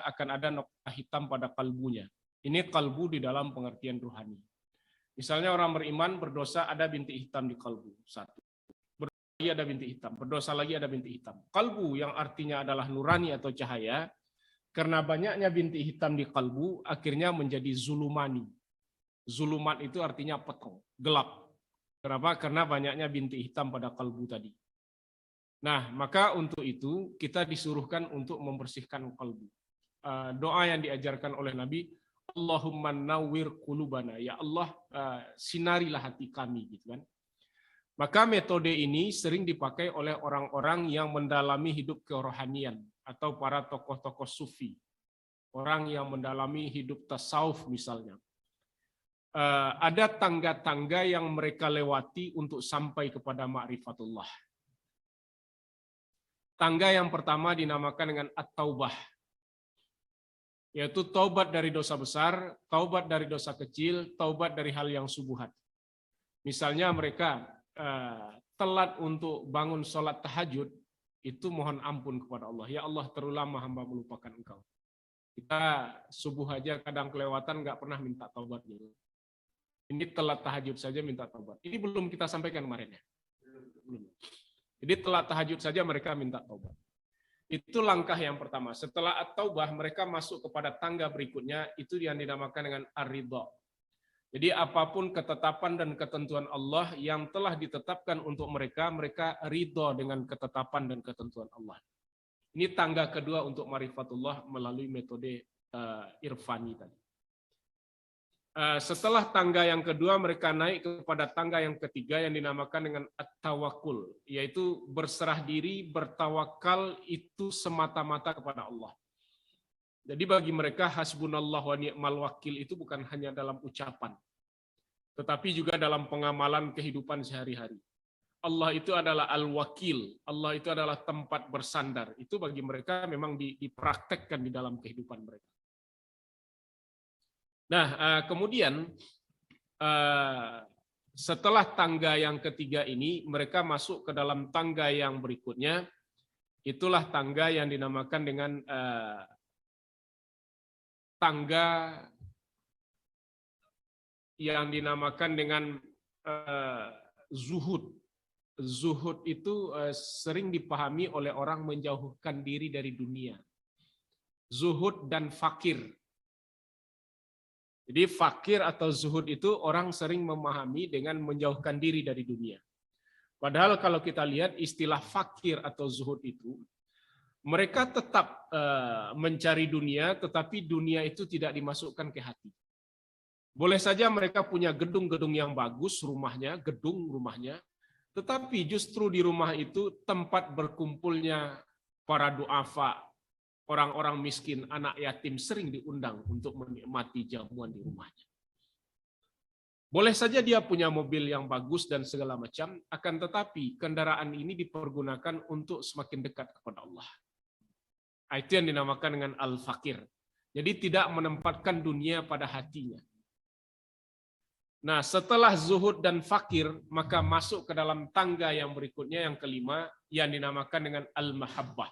akan ada noktah hitam pada kalbunya. Ini kalbu di dalam pengertian rohani. Misalnya orang beriman berdosa ada bintik hitam di kalbu. Satu. Berdosa lagi ada bintik hitam. Berdosa lagi ada bintik hitam. Kalbu yang artinya adalah nurani atau cahaya. Karena banyaknya bintik hitam di kalbu, akhirnya menjadi zulumani. Zulumat itu artinya petang, gelap. Kenapa? Karena banyaknya bintik hitam pada kalbu tadi. Nah, maka untuk itu kita disuruhkan untuk membersihkan kalbu. Doa yang diajarkan oleh Nabi, Allahumma nawwir qulubana, ya Allah sinarilah hati kami, gitu kan. Maka metode ini sering dipakai oleh orang-orang yang mendalami hidup kerohanian atau para tokoh-tokoh sufi, orang yang mendalami hidup tasawuf misalnya. Ada tangga-tangga yang mereka lewati untuk sampai kepada ma'rifatullah. Tangga yang pertama dinamakan dengan at-taubah, yaitu taubat dari dosa besar, taubat dari dosa kecil, taubat dari hal yang subuhat. Misalnya mereka telat untuk bangun sholat tahajud, itu mohon ampun kepada Allah. Ya Allah, terulama hamba melupakan engkau. Kita subuh aja kadang kelewatan, nggak pernah minta taubat gitu. Ini telat tahajud saja minta taubat. Ini belum kita sampaikan kemarin ya. Belum. Jadi telat tahajud saja mereka minta taubat. Itu langkah yang pertama. Setelah at-taubah mereka masuk kepada tangga berikutnya, itu yang dinamakan dengan ar-ridha. Jadi apapun ketetapan dan ketentuan Allah yang telah ditetapkan untuk mereka, mereka ridha dengan ketetapan dan ketentuan Allah. Ini tangga kedua untuk ma'rifatullah melalui metode irfani tadi. Setelah tangga yang kedua, mereka naik kepada tangga yang ketiga yang dinamakan dengan at-tawakkul, yaitu berserah diri, bertawakal itu semata-mata kepada Allah. Jadi bagi mereka hasbunallah wa ni'mal wakil itu bukan hanya dalam ucapan, tetapi juga dalam pengamalan kehidupan sehari-hari. Allah itu adalah al-wakil, Allah itu adalah tempat bersandar. Itu bagi mereka memang dipraktekkan di dalam kehidupan mereka. Nah, kemudian setelah tangga yang ketiga ini, mereka masuk ke dalam tangga yang berikutnya. Itulah tangga yang dinamakan dengan tangga yang dinamakan dengan zuhud. Zuhud itu sering dipahami oleh orang menjauhkan diri dari dunia. Zuhud dan fakir. Jadi fakir atau zuhud itu orang sering memahami dengan menjauhkan diri dari dunia. Padahal kalau kita lihat istilah fakir atau zuhud itu, mereka tetap mencari dunia, tetapi dunia itu tidak dimasukkan ke hati. Boleh saja mereka punya gedung-gedung yang bagus, gedung rumahnya, tetapi justru di rumah itu tempat berkumpulnya para duafa, orang-orang miskin, anak yatim sering diundang untuk menikmati jamuan di rumahnya. Boleh saja dia punya mobil yang bagus dan segala macam, akan tetapi kendaraan ini dipergunakan untuk semakin dekat kepada Allah. Itu yang dinamakan dengan al-fakir. Jadi tidak menempatkan dunia pada hatinya. Nah, setelah zuhud dan fakir, maka masuk ke dalam tangga yang berikutnya, yang kelima, yang dinamakan dengan al-mahabbah.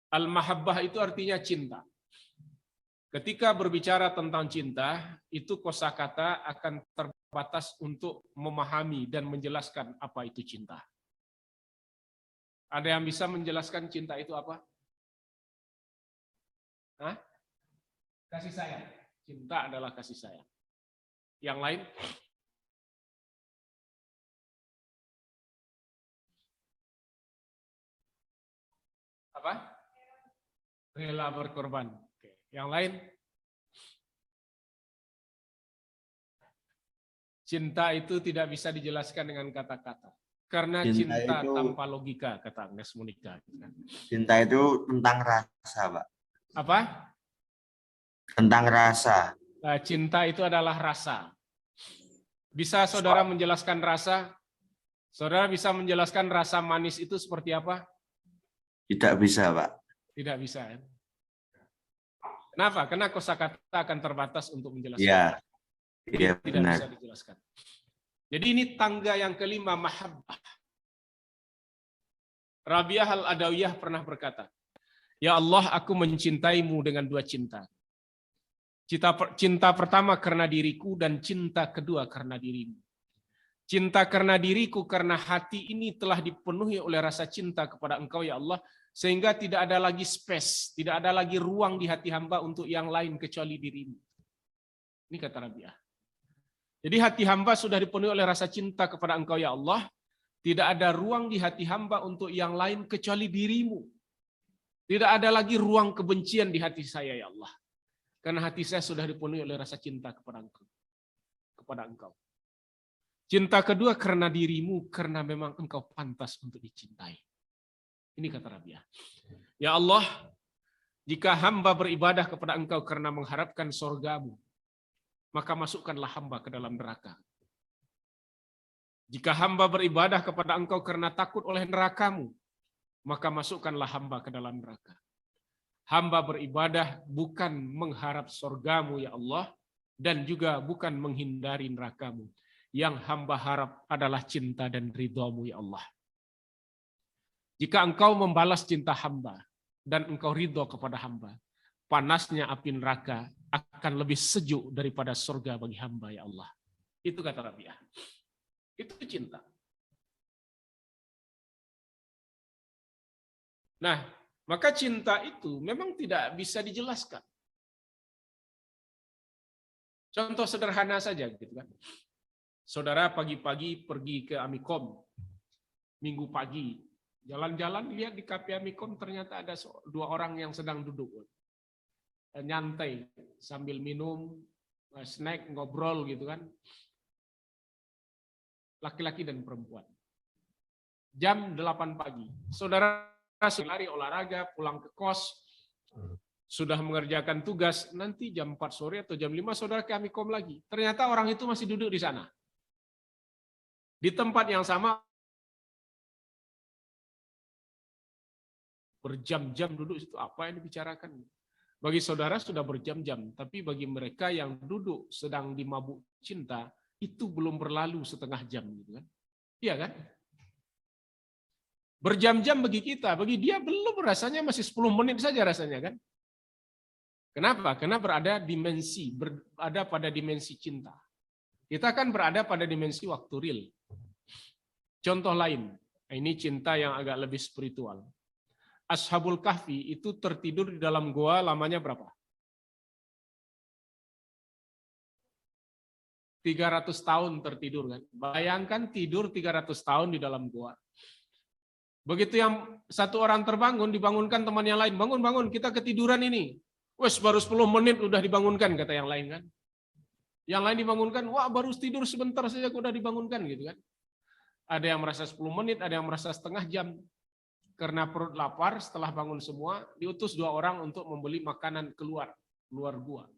Al-mahabbah itu artinya cinta. Ketika berbicara tentang cinta, itu kosakata akan terbatas untuk memahami dan menjelaskan apa itu cinta. Ada yang bisa menjelaskan cinta itu apa? Hah? Kasih sayang. Cinta adalah kasih sayang. Yang lain? Apa? Rela berkorban. Oke. Yang lain? Cinta itu tidak bisa dijelaskan dengan kata-kata. Karena cinta itu tanpa logika, kata Agnes Monica. Cinta itu tentang rasa, Pak. Apa? Tentang rasa. Cinta itu adalah rasa. Bisa saudara menjelaskan rasa? Saudara bisa menjelaskan rasa manis itu seperti apa? Tidak bisa, Pak. Tidak bisa. Ya? Kenapa? Karena kosakata akan terbatas untuk menjelaskan. Iya, iya tidak benar. bisa dijelaskan. Jadi ini tangga yang kelima, mahabbah. Rabi'ah al-Adawiyah pernah berkata, Ya Allah, aku mencintaimu dengan dua cinta. Cinta pertama karena diriku dan cinta kedua karena dirimu. Cinta karena diriku karena hati ini telah dipenuhi oleh rasa cinta kepada Engkau ya Allah, sehingga tidak ada lagi space, tidak ada lagi ruang di hati hamba untuk yang lain kecuali dirimu. Ini kata Rabi'ah. Jadi hati hamba sudah dipenuhi oleh rasa cinta kepada Engkau ya Allah, tidak ada ruang di hati hamba untuk yang lain kecuali dirimu. Tidak ada lagi ruang kebencian di hati saya ya Allah. Karena hati saya sudah dipenuhi oleh rasa cinta kepada Engkau. Kepada Engkau. Cinta kedua karena dirimu, karena memang Engkau pantas untuk dicintai. Ini kata Rabi'ah. Ya Allah, jika hamba beribadah kepada Engkau karena mengharapkan surgamu, maka masukkanlah hamba ke dalam neraka. Jika hamba beribadah kepada Engkau karena takut oleh nerakamu, maka masukkanlah hamba ke dalam neraka. Hamba beribadah bukan mengharap surgamu ya Allah, dan juga bukan menghindari nerakamu. Yang hamba harap adalah cinta dan ridhamu ya Allah. Jika Engkau membalas cinta hamba, dan Engkau ridho kepada hamba, panasnya api neraka akan lebih sejuk daripada surga bagi hamba ya Allah. Itu kata Rabi'ah. Itu cinta. Nah, maka cinta itu memang tidak bisa dijelaskan. Contoh sederhana saja gitu kan. Saudara pagi-pagi pergi ke Amikom, minggu pagi, jalan-jalan lihat di kafe Amikom ternyata ada dua orang yang sedang duduk. Nyantai sambil minum, snack, ngobrol gitu kan. Laki-laki dan perempuan. Jam 8 pagi. Saudara lari olahraga, pulang ke kos, sudah mengerjakan tugas, nanti jam 4 sore atau jam 5 saudara ke Amikom lagi. Ternyata orang itu masih duduk di sana. Di tempat yang sama, berjam-jam duduk itu apa yang dibicarakan. Bagi saudara sudah berjam-jam, tapi bagi mereka yang duduk sedang dimabuk cinta, itu belum berlalu setengah jam. Gitu kan? Iya kan? Berjam-jam bagi kita, bagi dia belum, rasanya masih 10 menit saja rasanya kan. Kenapa? Karena berada pada dimensi cinta. Kita kan berada pada dimensi waktu real. Contoh lain, ini cinta yang agak lebih spiritual. Ashabul Kahfi itu tertidur di dalam goa lamanya berapa? 300 tahun tertidur kan. Bayangkan tidur 300 tahun di dalam goa. Begitu yang satu orang terbangun, dibangunkan teman yang lain. Bangun, kita ketiduran ini. Wes baru 10 menit udah dibangunkan, kata yang lain kan. Yang lain dibangunkan, wah baru tidur sebentar saja udah dibangunkan gitu kan. Ada yang merasa 10 menit, ada yang merasa setengah jam. Karena perut lapar, setelah bangun semua, diutus 2 orang untuk membeli makanan keluar gua.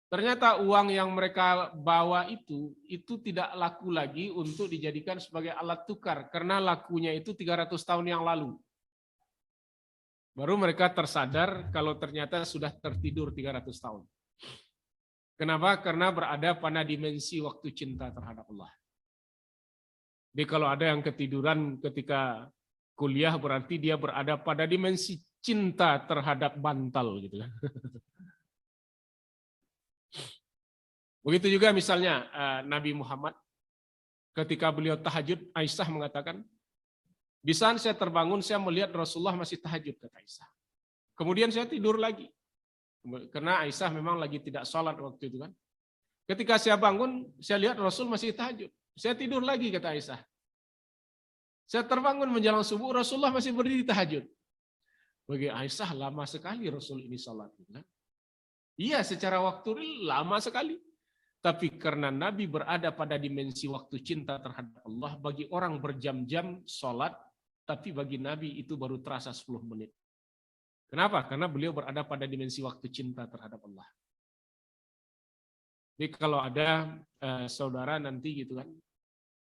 Ternyata uang yang mereka bawa itu tidak laku lagi untuk dijadikan sebagai alat tukar. Karena lakunya itu 300 tahun yang lalu. Baru mereka tersadar kalau ternyata sudah tertidur 300 tahun. Kenapa? Karena berada pada dimensi waktu cinta terhadap Allah. Jadi kalau ada yang ketiduran ketika kuliah, berarti dia berada pada dimensi cinta terhadap bantal gitu kan. Begitu juga misalnya Nabi Muhammad ketika beliau tahajud, Aisyah mengatakan, di saat saya terbangun saya melihat Rasulullah masih tahajud, kata Aisyah. Kemudian saya tidur lagi. Karena Aisyah memang lagi tidak sholat waktu itu kan. Ketika saya bangun, saya lihat Rasul masih tahajud. Saya tidur lagi, kata Aisyah. Saya terbangun menjelang subuh, Rasulullah masih berdiri tahajud. Bagi Aisyah, lama sekali Rasul ini sholat. Iya, secara waktu lama sekali. Tapi karena Nabi berada pada dimensi waktu cinta terhadap Allah, bagi orang berjam-jam sholat, tapi bagi Nabi itu baru terasa 10 menit. Kenapa? Karena beliau berada pada dimensi waktu cinta terhadap Allah. Jadi kalau ada saudara nanti gitu kan,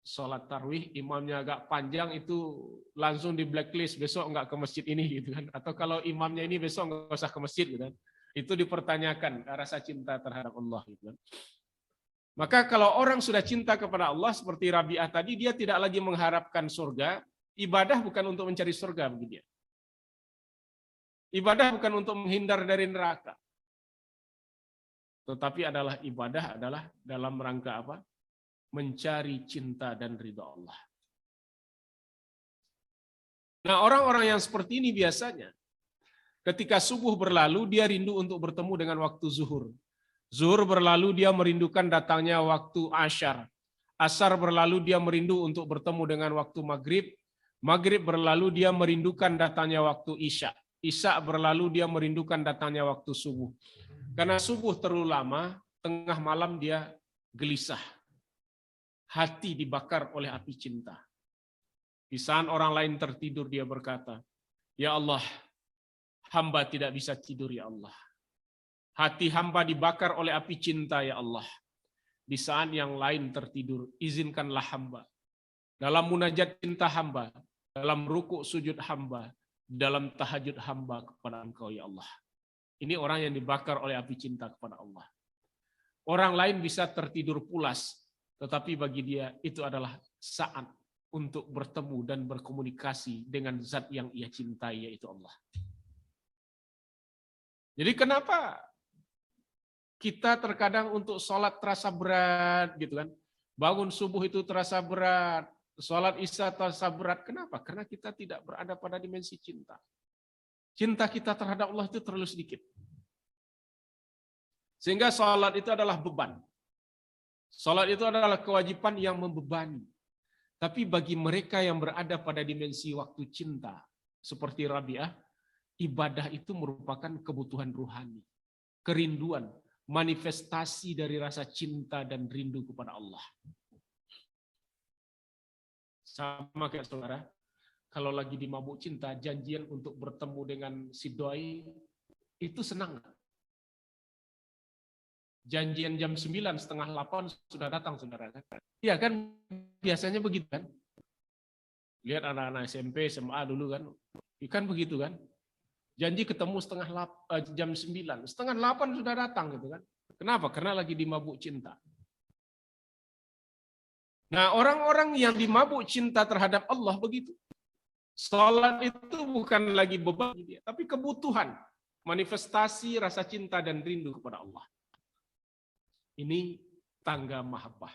sholat tarawih, imamnya agak panjang, itu langsung di blacklist, besok nggak ke masjid ini gitu kan. Atau kalau imamnya ini besok nggak usah ke masjid gitu kan. Itu dipertanyakan rasa cinta terhadap Allah gitu kan. Maka kalau orang sudah cinta kepada Allah seperti Rabi'ah tadi, dia tidak lagi mengharapkan surga. Ibadah bukan untuk mencari surga bagi dia. Ibadah bukan untuk menghindar dari neraka. Tetapi ibadah adalah dalam rangka apa? Mencari cinta dan ridha Allah. Nah, orang-orang yang seperti ini biasanya ketika subuh berlalu dia rindu untuk bertemu dengan waktu zuhur. Zuhur berlalu dia merindukan datangnya waktu asyar. Asar berlalu dia merindu untuk bertemu dengan waktu maghrib. Maghrib berlalu dia merindukan datangnya waktu isya. Isya berlalu dia merindukan datangnya waktu subuh. Karena subuh terlalu lama, tengah malam dia gelisah. Hati dibakar oleh api cinta. Di saat orang lain tertidur dia berkata, "Ya Allah, hamba tidak bisa tidur ya Allah. Hati hamba dibakar oleh api cinta ya Allah. Di saat yang lain tertidur, izinkanlah hamba. Dalam munajat cinta hamba, dalam rukuk sujud hamba, dalam tahajud hamba kepada Engkau ya Allah." Ini orang yang dibakar oleh api cinta kepada Allah. Orang lain bisa tertidur pulas, tetapi bagi dia itu adalah saat untuk bertemu dan berkomunikasi dengan zat yang ia cintai, yaitu Allah. Jadi kenapa kita terkadang untuk sholat terasa berat gitu kan? Bangun subuh itu terasa berat, sholat isya terasa berat. Kenapa? Karena kita tidak berada pada dimensi cinta. Cinta kita terhadap Allah itu terlalu sedikit. Sehingga sholat itu adalah beban. Sholat itu adalah kewajiban yang membebani. Tapi bagi mereka yang berada pada dimensi waktu cinta, seperti Rabi'ah, ibadah itu merupakan kebutuhan ruhani, kerinduan, manifestasi dari rasa cinta dan rindu kepada Allah. Sama kayak saudara, kalau lagi di mabuk cinta, janjian untuk bertemu dengan si doi, itu senang. Janjian jam 9, setengah 8 sudah datang saudara. Iya kan, biasanya begitu kan. Lihat anak-anak SMP, SMA dulu kan. Kan begitu kan. Janji ketemu jam 9, setengah 8 sudah datang gitu kan. Kenapa? Karena lagi di mabuk cinta. Nah, orang-orang yang di mabuk cinta terhadap Allah begitu. Salat itu bukan lagi beban dia, tapi kebutuhan, manifestasi rasa cinta dan rindu kepada Allah. Ini tangga mahabbah.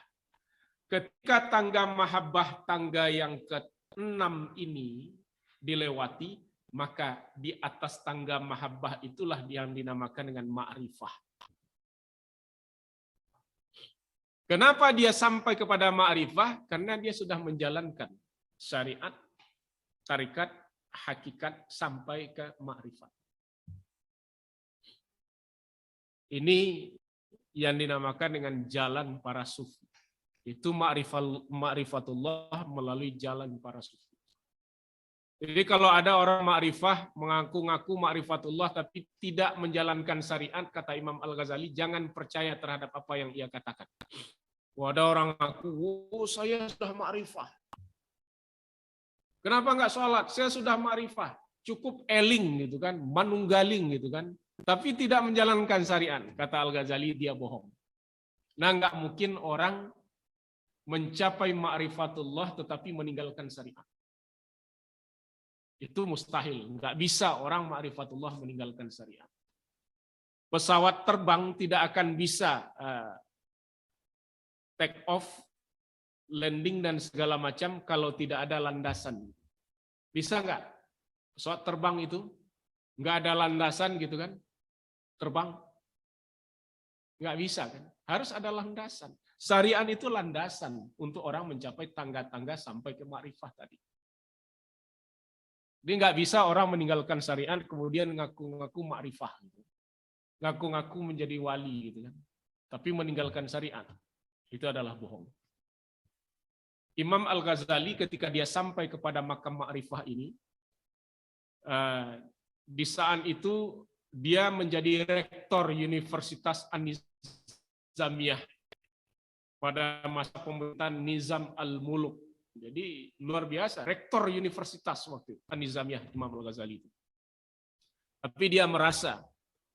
Ketika tangga mahabbah, tangga yang ke-6 ini dilewati, maka di atas tangga mahabbah itulah yang dinamakan dengan ma'rifah. Kenapa dia sampai kepada ma'rifah? Karena dia sudah menjalankan syariat, tarikat, hakikat sampai ke ma'rifat. Ini yang dinamakan dengan jalan para sufi. Itu ma'rifatullah melalui jalan para sufi. Jadi kalau ada orang ma'rifah, mengaku-ngaku ma'rifatullah tapi tidak menjalankan syariat, kata Imam Al-Ghazali, jangan percaya terhadap apa yang ia katakan. Ada orang ngaku, saya sudah ma'rifah. Kenapa enggak sholat? Saya sudah ma'rifah. Cukup eling gitu kan, manunggaling gitu kan. Tapi tidak menjalankan syariat. Kata Al-Ghazali, dia bohong. Nah, enggak mungkin orang mencapai ma'rifatullah tetapi meninggalkan syariat. Itu mustahil. Enggak bisa orang ma'rifatullah meninggalkan syariat. Pesawat terbang tidak akan bisa take off, landing dan segala macam kalau tidak ada landasan. Bisa nggak? Pesawat terbang itu nggak ada landasan gitu kan? Terbang? Nggak bisa kan? Harus ada landasan. Syariat itu landasan untuk orang mencapai tangga-tangga sampai ke ma'rifah tadi. Jadi nggak bisa orang meninggalkan syariat kemudian ngaku-ngaku ma'rifah. Gitu. Ngaku-ngaku menjadi wali gitu kan. Tapi meninggalkan syariat. Itu adalah bohong. Imam Al-Ghazali ketika dia sampai kepada makam ma'rifah ini, di saat itu dia menjadi rektor Universitas An-Nizamiyah pada masa pemerintahan Nizam Al-Muluk. Jadi luar biasa, rektor universitas waktu An-Nizamiyah Imam Al-Ghazali itu. Tapi dia merasa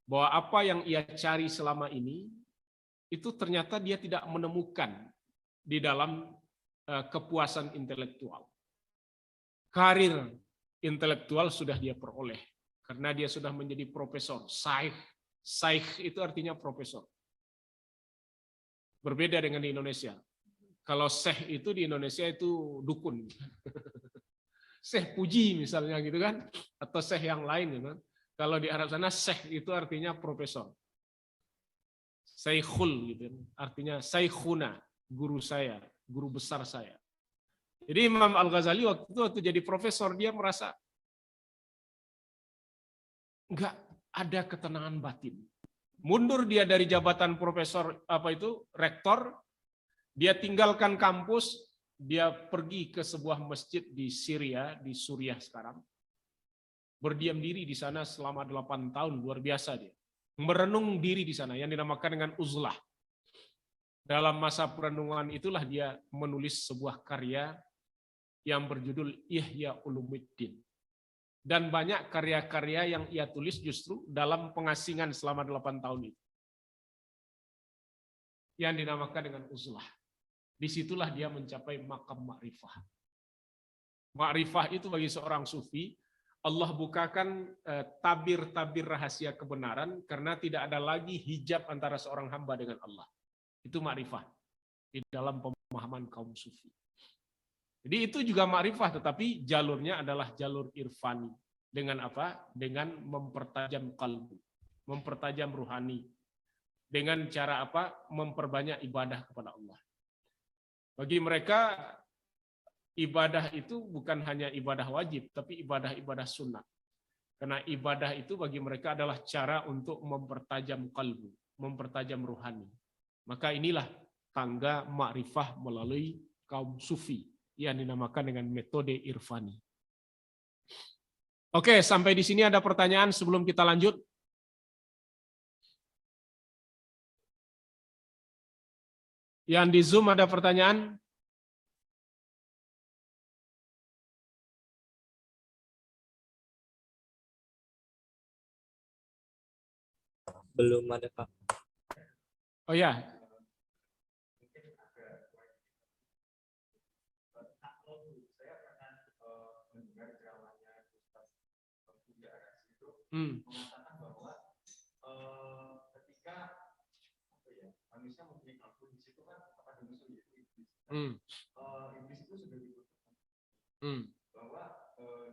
bahwa apa yang ia cari selama ini itu ternyata dia tidak menemukan di dalam kepuasan intelektual. Karir intelektual sudah dia peroleh. karena dia sudah menjadi profesor. Saikh. Saikh itu artinya profesor. Berbeda dengan di Indonesia. Kalau syekh itu di Indonesia itu dukun. Syekh Puji misalnya gitu kan, atau syekh yang lain gitu kan. Kalau di Arab sana syekh itu artinya profesor. Syekhul gitu kan. Artinya syekhuna, guru saya, guru besar saya. Jadi Imam Al-Ghazali waktu jadi profesor dia merasa enggak ada ketenangan batin. Mundur dia dari jabatan profesor rektor, dia tinggalkan kampus, dia pergi ke sebuah masjid di Syria, di Suriah sekarang. Berdiam diri di sana selama 8 tahun, luar biasa dia. Merenung diri di sana, yang dinamakan dengan uzlah. Dalam masa perenungan itulah dia menulis sebuah karya yang berjudul Ihya Ulumuddin. Dan banyak karya-karya yang ia tulis justru dalam pengasingan selama 8 tahun itu. Yang dinamakan dengan uzlah. Disitulah dia mencapai makam ma'rifah. Ma'rifah itu bagi seorang sufi, Allah bukakan tabir-tabir rahasia kebenaran karena tidak ada lagi hijab antara seorang hamba dengan Allah. Itu ma'rifah di dalam pemahaman kaum sufi. Jadi itu juga ma'rifah, tetapi jalurnya adalah jalur irfani. Dengan apa? Dengan mempertajam kalbu, mempertajam ruhani. Dengan cara apa? Memperbanyak ibadah kepada Allah. Bagi mereka, ibadah itu bukan hanya ibadah wajib, tapi ibadah-ibadah sunnah. Karena ibadah itu bagi mereka adalah cara untuk mempertajam kalbu, mempertajam ruhani. Maka inilah tangga ma'rifah melalui kaum sufi yang dinamakan dengan metode irfani. Oke, sampai di sini ada pertanyaan sebelum kita lanjut. Yang di Zoom ada pertanyaan? Belum ada, Pak. Oh ya. Mengatakan bahwa ketika manusia mempunyai kalbu di situ kan apa musuh yaitu iblis. Iblis itu sudah dibuktikan bahwa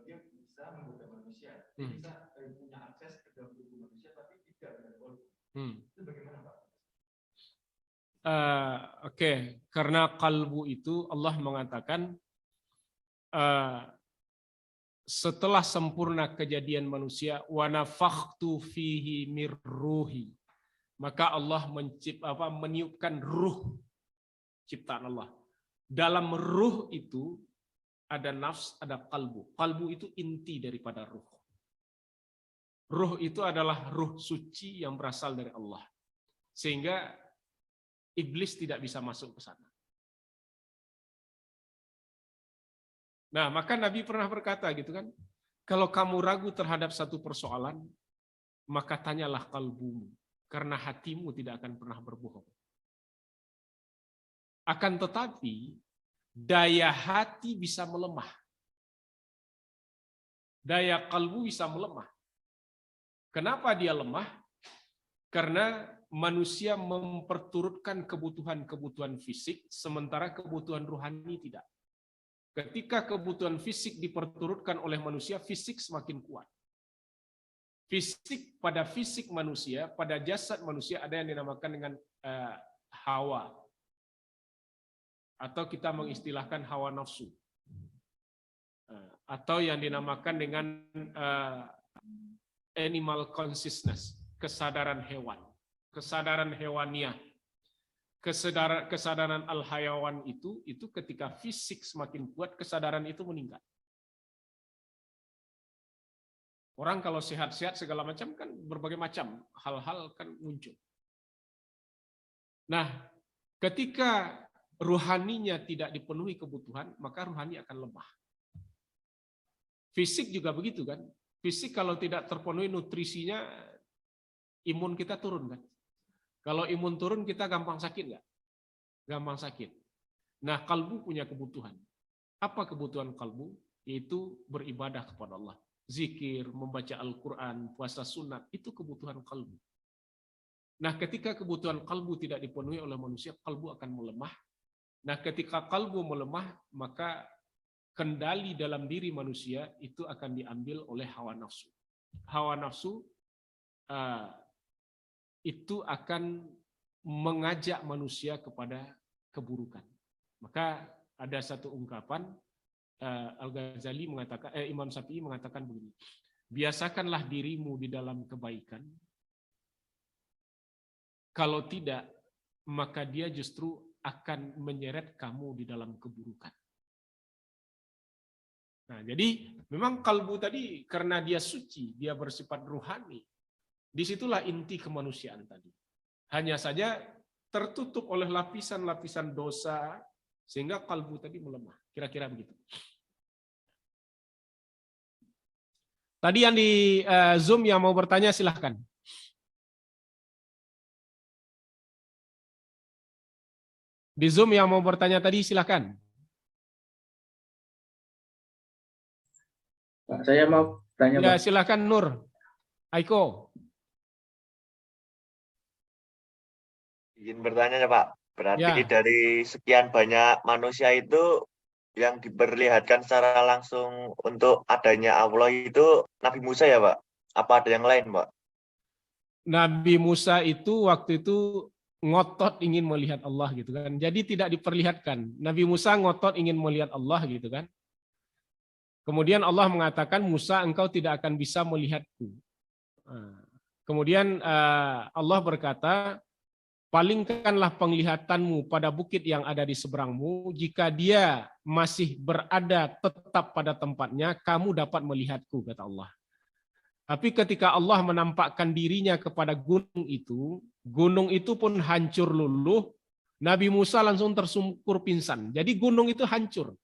dia bisa menggoda manusia, dia bisa punya akses ke dalam tubuh manusia, tapi tidak dengan kalbu. Itu bagaimana, Pak? Oke, karena kalbu itu Allah mengatakan setelah sempurna kejadian manusia, wa nafakhtu fihi mir ruhi, maka Allah meniupkan ruh ciptaan Allah. Dalam ruh itu ada nafs, ada kalbu. Kalbu itu inti daripada ruh. Ruh itu adalah ruh suci yang berasal dari Allah. Sehingga iblis tidak bisa masuk ke sana. Nah, maka Nabi pernah berkata gitu kan, kalau kamu ragu terhadap satu persoalan, maka tanyalah kalbumu, karena hatimu tidak akan pernah berbohong. Akan tetapi, daya hati bisa melemah. Daya kalbu bisa melemah. Kenapa dia lemah? Karena manusia memperturutkan kebutuhan-kebutuhan fisik, sementara kebutuhan ruhani tidak. Ketika kebutuhan fisik diperturutkan oleh manusia, fisik semakin kuat. Fisik pada fisik manusia, pada jasad manusia ada yang dinamakan dengan hawa. Atau kita mengistilahkan hawa nafsu. Atau yang dinamakan dengan animal consciousness, kesadaran hewan. Kesadaran hewaniah. Kesadaran al-hayawan itu ketika fisik semakin kuat, kesadaran itu meningkat. Orang kalau sehat-sehat segala macam kan berbagai macam hal-hal kan muncul. Nah, ketika ruhaninya tidak dipenuhi kebutuhan, maka ruhani akan lemah. Fisik juga begitu kan. Fisik kalau tidak terpenuhi nutrisinya, imun kita turun kan. Kalau imun turun, kita gampang sakit nggak? Gampang sakit. Nah, kalbu punya kebutuhan. Apa kebutuhan kalbu? Yaitu beribadah kepada Allah. zikir, membaca Al-Quran, puasa sunat, itu kebutuhan kalbu. Nah, ketika kebutuhan kalbu tidak dipenuhi oleh manusia, kalbu akan melemah. Nah, ketika kalbu melemah, maka kendali dalam diri manusia itu akan diambil oleh hawa nafsu. Hawa nafsu itu akan mengajak manusia kepada keburukan. Maka ada satu ungkapan, Al-Ghazali mengatakan, Imam Syafi'i mengatakan begini, biasakanlah dirimu di dalam kebaikan, kalau tidak, maka dia justru akan menyeret kamu di dalam keburukan. Nah, jadi memang kalbu tadi karena dia suci, dia bersifat ruhani. Disitulah inti kemanusiaan tadi. Hanya saja tertutup oleh lapisan-lapisan dosa sehingga kalbu tadi melemah. Kira-kira begitu. Tadi yang di Zoom yang mau bertanya silahkan. Di Zoom yang mau bertanya tadi silahkan. Pak, saya mau tanya, Ya, Pak. silakan Nur. Aiko. Izin bertanya ya Pak, berarti Ya. dari sekian banyak manusia itu yang diperlihatkan secara langsung untuk adanya Allah itu Nabi Musa ya Pak? Apa ada yang lain Pak? Nabi Musa itu waktu itu ngotot ingin melihat Allah gitu kan. Jadi tidak diperlihatkan. Nabi Musa ngotot ingin melihat Allah gitu kan. Kemudian Allah mengatakan, Musa engkau tidak akan bisa melihatku. Kemudian Allah berkata, palingkanlah penglihatanmu pada bukit yang ada di seberangmu. Jika dia masih berada tetap pada tempatnya, kamu dapat melihatku, kata Allah. Tapi ketika Allah menampakkan dirinya kepada gunung itu pun hancur luluh. Nabi Musa langsung tersungkur pingsan. Jadi gunung itu hancur.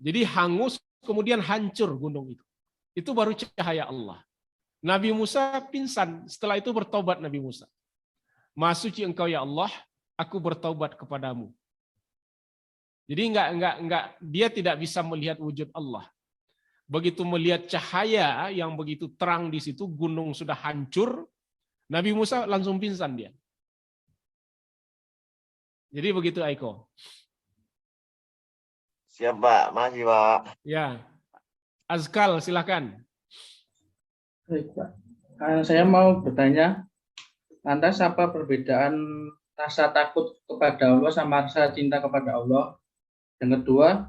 Jadi hangus, kemudian hancur gunung itu. Itu baru cahaya Allah. Nabi Musa pingsan, setelah itu bertobat Nabi Musa. Maha suci engkau ya Allah, aku bertobat kepadamu. Jadi dia tidak bisa melihat wujud Allah. Begitu melihat cahaya yang begitu terang di situ, gunung sudah hancur, Nabi Musa langsung pingsan dia. Jadi begitu Aiko. Siap Pak, makasih Pak. Ya, Azkal silakan. Baik, Pak. Saya mau bertanya, lantas apa perbedaan rasa takut kepada Allah sama rasa cinta kepada Allah? Yang kedua,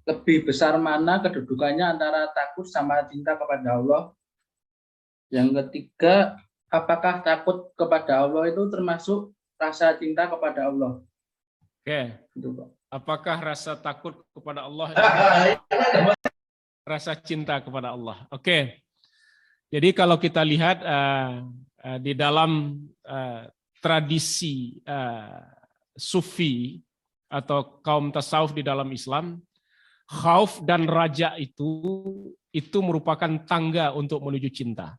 lebih besar mana kedudukannya antara takut sama cinta kepada Allah? Yang ketiga, apakah takut kepada Allah itu termasuk rasa cinta kepada Allah? Oke. Gitu, Pak. Apakah rasa takut kepada Allah rasa cinta kepada Allah? Oke. Jadi kalau kita lihat di dalam tradisi Sufi atau kaum tasawuf di dalam Islam, khauf dan raja itu merupakan tangga untuk menuju cinta.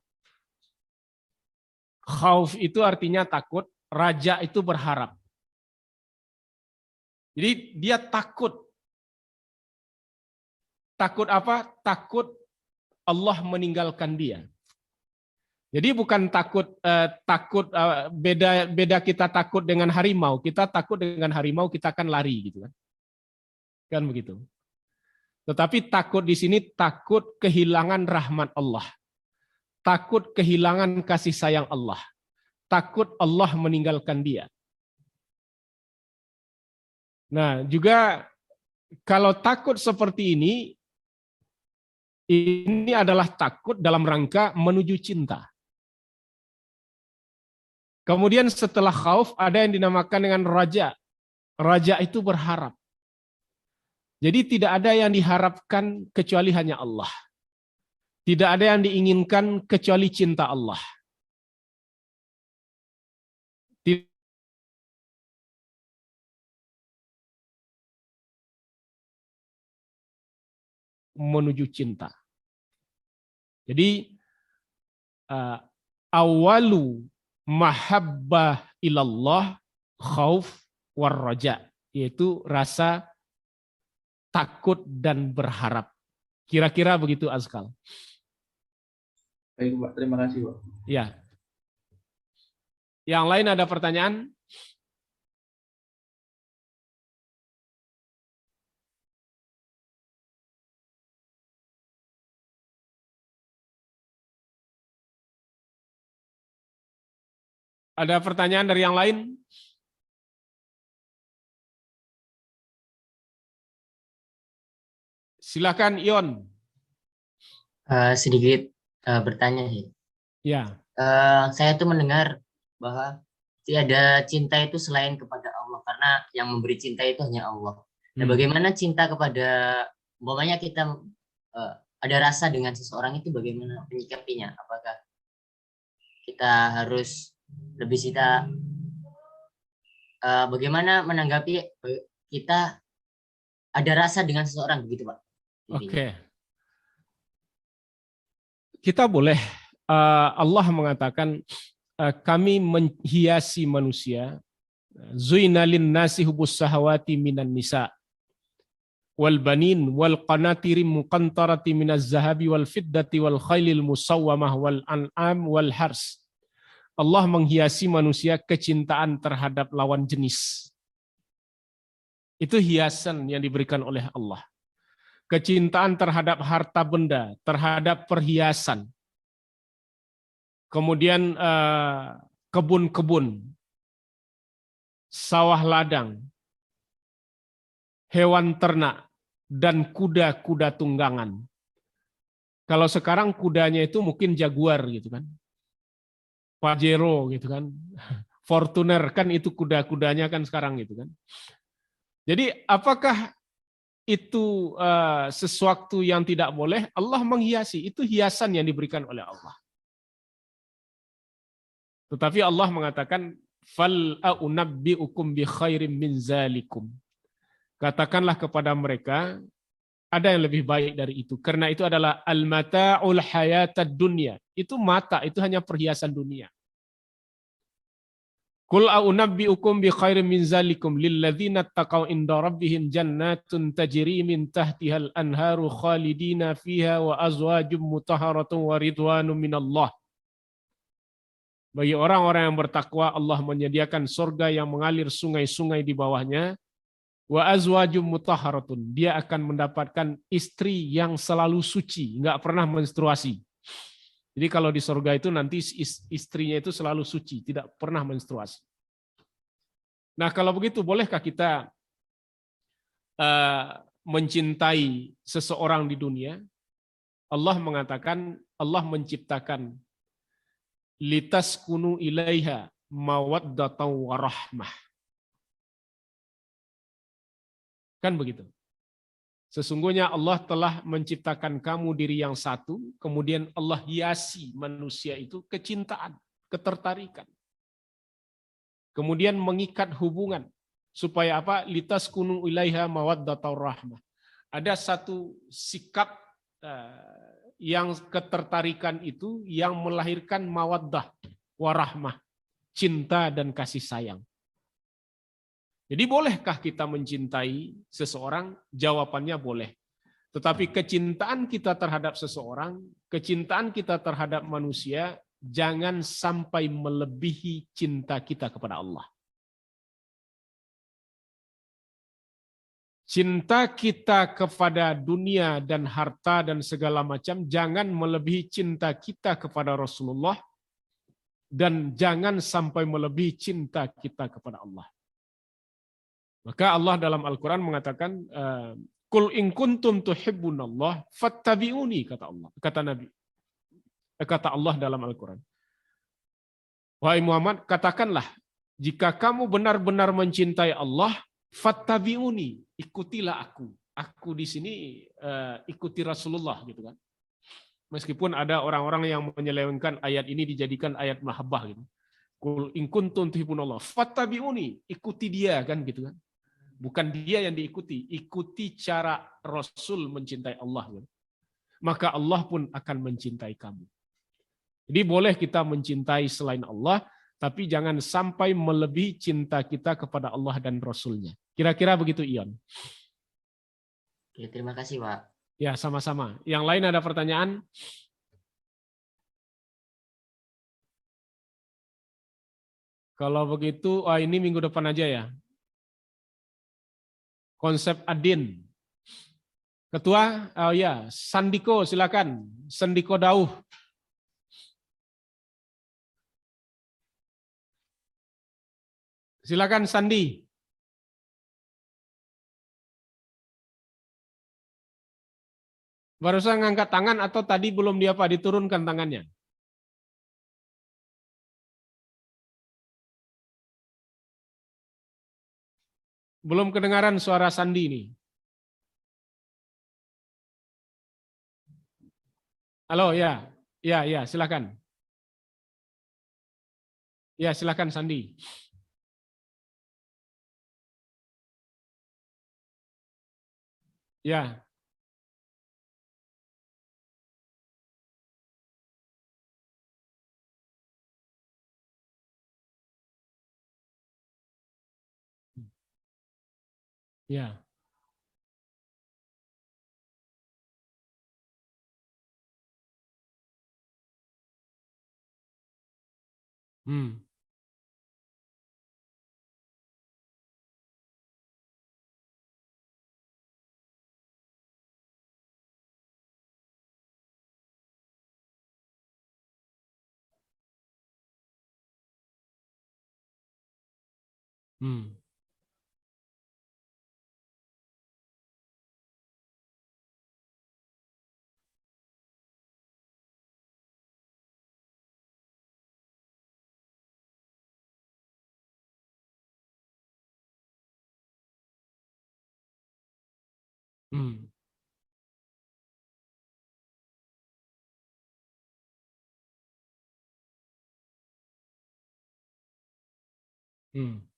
Khauf itu artinya takut, raja itu berharap. Jadi dia takut. Takut apa? Takut Allah meninggalkan dia. Jadi bukan beda kita takut dengan harimau. Kita takut dengan harimau kita akan lari gitu kan. Kan begitu. Tetapi takut di sini takut kehilangan rahmat Allah. Takut kehilangan kasih sayang Allah. Takut Allah meninggalkan dia. Nah, juga kalau takut seperti ini adalah takut dalam rangka menuju cinta. Kemudian setelah khauf ada yang dinamakan dengan raja. Raja itu berharap. Jadi tidak ada yang diharapkan kecuali hanya Allah. Tidak ada yang diinginkan kecuali cinta Allah. Menuju cinta. Jadi awalu mahabbah ilallah khauf war raja, yaitu rasa takut dan berharap. Kira-kira begitu Azkal. Baik Pak, terima kasih Pak. Ya. Yang lain ada pertanyaan? Ada pertanyaan dari yang lain? Silakan Ion. Sedikit bertanya sih. Ya. Saya tuh mendengar bahwa tiada cinta itu selain kepada Allah, karena yang memberi cinta itu hanya Allah. Nah, bagaimana cinta kepada, umpamanya kita ada rasa dengan seseorang itu, bagaimana menyikapinya? Apakah kita harus lebih bagaimana menanggapi kita ada rasa dengan seseorang, begitu Pak? Oke. Kita boleh, Allah mengatakan kami menghiasi manusia, zuina lin-nasi hubbus sahawati minan nisa wal banin wal qanatiri muqantarati minaz zahabi wal fiddati wal khailil musawwamah wal an'am wal hars. Allah menghiasi manusia kecintaan terhadap lawan jenis. Itu hiasan yang diberikan oleh Allah. Kecintaan terhadap harta benda, terhadap perhiasan. Kemudian kebun-kebun, sawah ladang, hewan ternak, dan kuda-kuda tunggangan. Kalau sekarang kudanya itu mungkin Jaguar gitu kan. Pajero gitu kan. Fortuner kan itu kuda-kudanya kan sekarang gitu kan. Jadi apakah itu sesuatu yang tidak boleh? Allah menghiasi, itu hiasan yang diberikan oleh Allah. Tetapi Allah mengatakan fal a'unabbi'ukum bi khairim min zalikum. Katakanlah kepada mereka ada yang lebih baik dari itu, karena itu adalah al-mata'ul hayatad dunya. Itu mata, itu hanya perhiasan dunia. Qul a'unabbi'ukum bi khairim min zalikum lilladzina taqaw inda rabbihim jannatun tajri min tahtihal anharu khalidina fiha wa azwajum mutahharatun wa ridwanun minallah. Bagi orang-orang yang bertakwa, Allah menyediakan surga yang mengalir sungai-sungai di bawahnya. Wa azwajum mutahharatun. Dia akan mendapatkan istri yang selalu suci, nggak pernah menstruasi. Jadi kalau di surga itu nanti istrinya itu selalu suci, tidak pernah menstruasi. Nah kalau begitu, bolehkah kita mencintai seseorang di dunia? Allah mengatakan, Allah menciptakan litaskunu ilaiha mawaddatan warahmah. Kan begitu. Sesungguhnya Allah telah menciptakan kamu diri yang satu, kemudian Allah hiasi manusia itu kecintaan, ketertarikan. Kemudian mengikat hubungan supaya apa? Litaskunu ilaiha mawaddatan warahmah. Ada satu sikap yang ketertarikan itu yang melahirkan mawaddah warahmah, cinta dan kasih sayang. Jadi bolehkah kita mencintai seseorang? Jawabannya boleh. Tetapi kecintaan kita terhadap seseorang, kecintaan kita terhadap manusia, jangan sampai melebihi cinta kita kepada Allah. Cinta kita kepada dunia dan harta dan segala macam jangan melebihi cinta kita kepada Rasulullah, dan jangan sampai melebihi cinta kita kepada Allah. Maka Allah dalam Al-Quran mengatakan, Qul in kuntum tuhibbunallah fattabi'uni, kata Allah, kata Allah dalam Al-Quran. Wahai Muhammad, katakanlah, jika kamu benar-benar mencintai Allah, fattabi'uni, ikutilah aku. Aku di sini ikuti Rasulullah gitu kan. Meskipun ada orang-orang yang menyelewengkan ayat ini dijadikan ayat mahabbah gitu. Qul in kuntum tuhibbunallah fattabi'uni, ikuti dia kan gitu kan. Bukan dia yang diikuti, ikuti cara Rasul mencintai Allah gitu. Maka Allah pun akan mencintai kamu. Jadi boleh kita mencintai selain Allah, tapi jangan sampai melebihi cinta kita kepada Allah dan Rasulnya. Kira-kira begitu, Ion. Oke, terima kasih, Pak. Ya, sama-sama. Yang lain ada pertanyaan? Kalau begitu, ini minggu depan aja ya. Konsep adin. Ketua, oh ya, Sandiko silakan. Sandiko Dauh. Silakan Sandi. Barusan ngangkat tangan atau tadi belum diturunkan tangannya? Belum kedengaran suara Sandi ini. Halo, ya. Ya, silakan. Ya, silakan Sandi. Ya. Ya. Hmm. Hmm. Hmm. Hmm.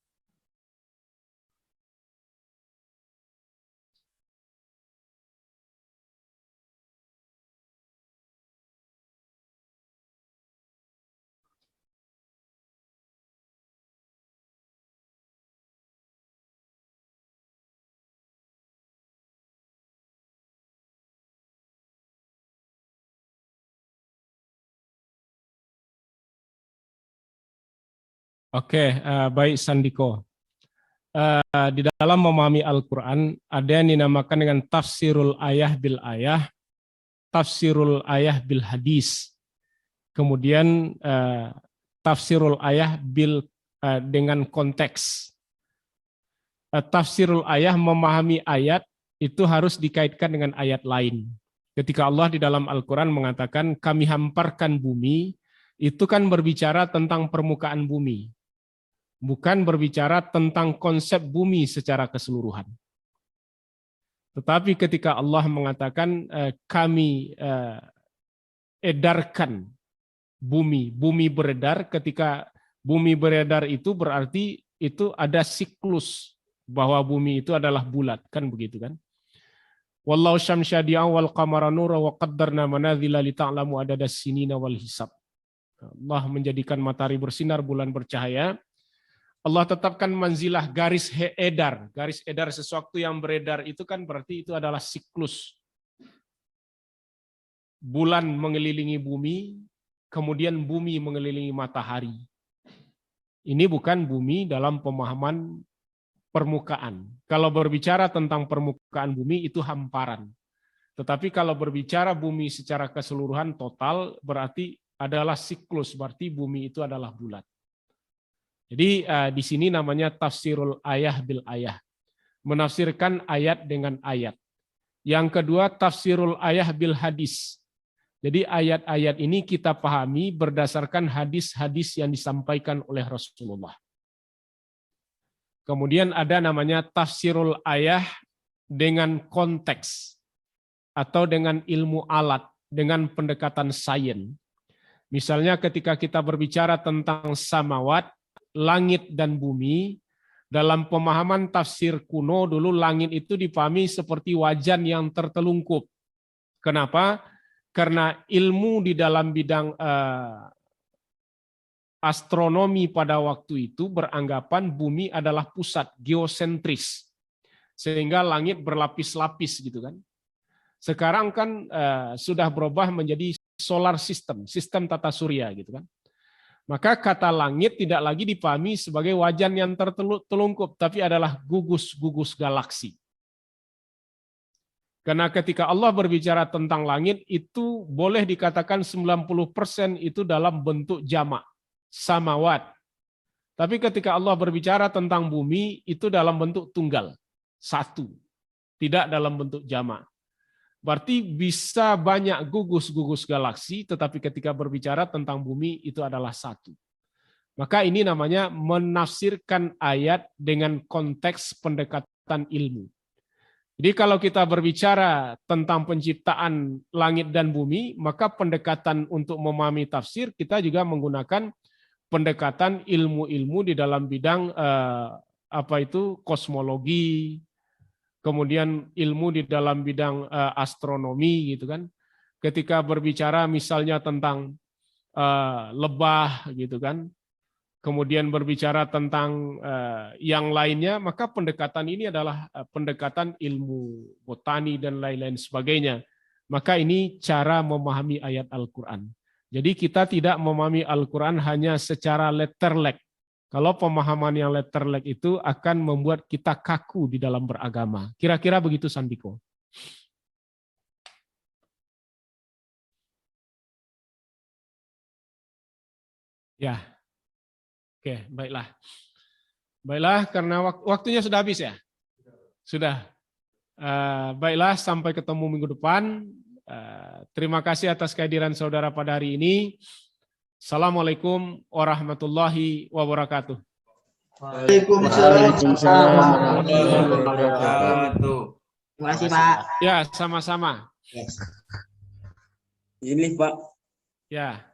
Oke, baik Sandiko. Di dalam memahami Al-Quran ada yang dinamakan dengan tafsirul ayah bil ayah, tafsirul ayah bil hadis, kemudian tafsirul ayah dengan konteks. Tafsirul ayah memahami ayat itu harus dikaitkan dengan ayat lain. Ketika Allah di dalam Al-Quran mengatakan kami hamparkan bumi, itu kan berbicara tentang permukaan bumi, bukan berbicara tentang konsep bumi secara keseluruhan. Tetapi ketika Allah mengatakan kami edarkan bumi beredar, ketika bumi beredar itu berarti itu ada siklus bahwa bumi itu adalah bulat, kan begitu kan? Wallahu syamsa wal qamara nura wa qaddarna manazila li ta'lamu adadas sinina wal hisab. Allah menjadikan matahari bersinar, bulan bercahaya. Allah tetapkan manzilah, garis edar. Garis edar sesuatu yang beredar itu kan berarti itu adalah siklus. Bulan mengelilingi bumi, kemudian bumi mengelilingi matahari. Ini bukan bumi dalam pemahaman permukaan. Kalau berbicara tentang permukaan bumi itu hamparan. Tetapi kalau berbicara bumi secara keseluruhan total berarti adalah siklus, berarti bumi itu adalah bulat. Jadi di sini namanya tafsirul ayah bil ayah. Menafsirkan ayat dengan ayat. Yang kedua tafsirul ayah bil hadis. Jadi ayat-ayat ini kita pahami berdasarkan hadis-hadis yang disampaikan oleh Rasulullah. Kemudian ada namanya tafsirul ayah dengan konteks atau dengan ilmu alat, dengan pendekatan sains. Misalnya ketika kita berbicara tentang samawat, langit dan bumi, dalam pemahaman tafsir kuno dulu langit itu dipahami seperti wajan yang tertelungkup. Kenapa? Karena ilmu di dalam bidang astronomi pada waktu itu beranggapan bumi adalah pusat geosentris, sehingga langit berlapis-lapis gitu kan. Sekarang kan sudah berubah menjadi solar system, sistem tata surya gitu kan. Maka kata langit tidak lagi dipahami sebagai wajan yang tertelungkup, tapi adalah gugus-gugus galaksi. Karena ketika Allah berbicara tentang langit, itu boleh dikatakan 90% itu dalam bentuk jamak, samawat. Tapi ketika Allah berbicara tentang bumi, itu dalam bentuk tunggal, satu. Tidak dalam bentuk jamak. Berarti bisa banyak gugus-gugus galaksi, tetapi ketika berbicara tentang bumi, itu adalah satu. Maka ini namanya menafsirkan ayat dengan konteks pendekatan ilmu. Jadi kalau kita berbicara tentang penciptaan langit dan bumi, maka pendekatan untuk memahami tafsir kita juga menggunakan pendekatan ilmu-ilmu di dalam bidang kosmologi, kemudian ilmu di dalam bidang astronomi gitu kan. Ketika berbicara misalnya tentang lebah gitu kan, kemudian berbicara tentang yang lainnya, maka pendekatan ini adalah pendekatan ilmu botani dan lain-lain sebagainya. Maka ini cara memahami ayat Al-Quran. Jadi kita tidak memahami Al-Quran hanya secara letterlek. Kalau pemahaman yang letterlek itu akan membuat kita kaku di dalam beragama. Kira-kira begitu, Sandiko. Ya. Oke, baiklah. Baiklah, karena waktunya sudah habis ya? Sudah. Baiklah, sampai ketemu minggu depan. Terima kasih atas kehadiran saudara pada hari ini. Assalamualaikum warahmatullahi wabarakatuh. Waalaikumsalam. Terima kasih, Pak. Ya, sama-sama. Ini Pak. Ya.